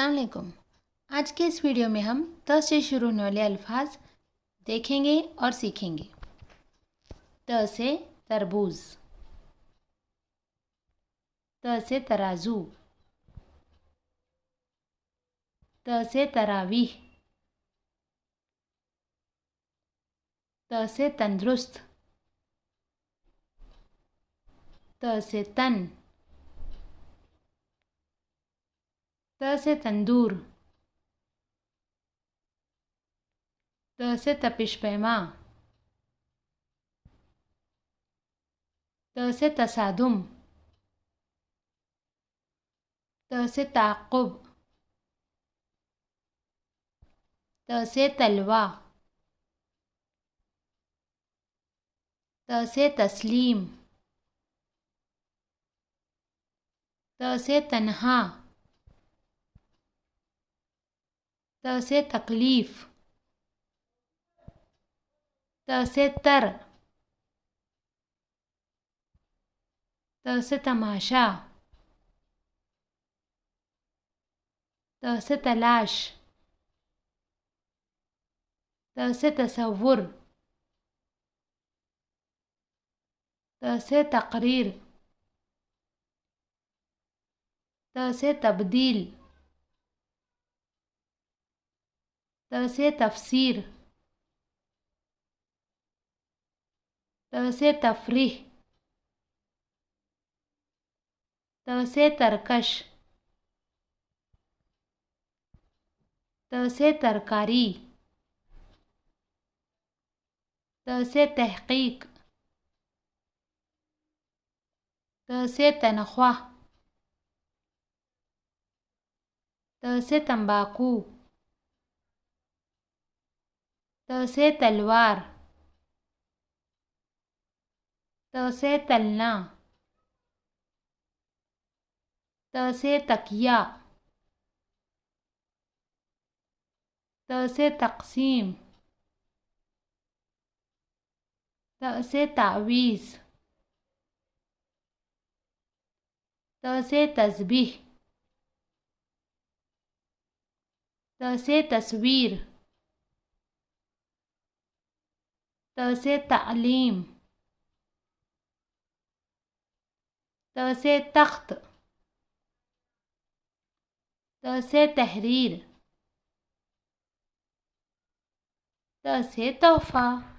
अस्सलाम वालेकुम। आज के इस वीडियो में हम त से शुरू होने वाले अल्फाज देखेंगे और सीखेंगे। त से तरबूज, त से तराजू, त से तरावीह, त से तंदुरुस्त, त से तन, त से तंदूर, त से तपिश पैमा, त से तसादुम, त से ताक़ुब, त से तलवा, त से तस्लीम, त से तन्हा, त से तकलीफ, त से तर, त से तमाशा, त से तलाश, त से तसव्वुर, त से तकरीर, त से तब्दील, त से तफसीर, त से तफरीह, त से तरकश, त से तरकारी, त से तहकीक, त से तनख्वाह, त से तंबाकू, त से तलवार, त से तलना, त से तकिया, त से तक़सीम, त से तावीज़, त से तस्बीह, त से तस्वीर, त से तालीम, त से तख्त, त से तहरीर, त से तोहफ़ा।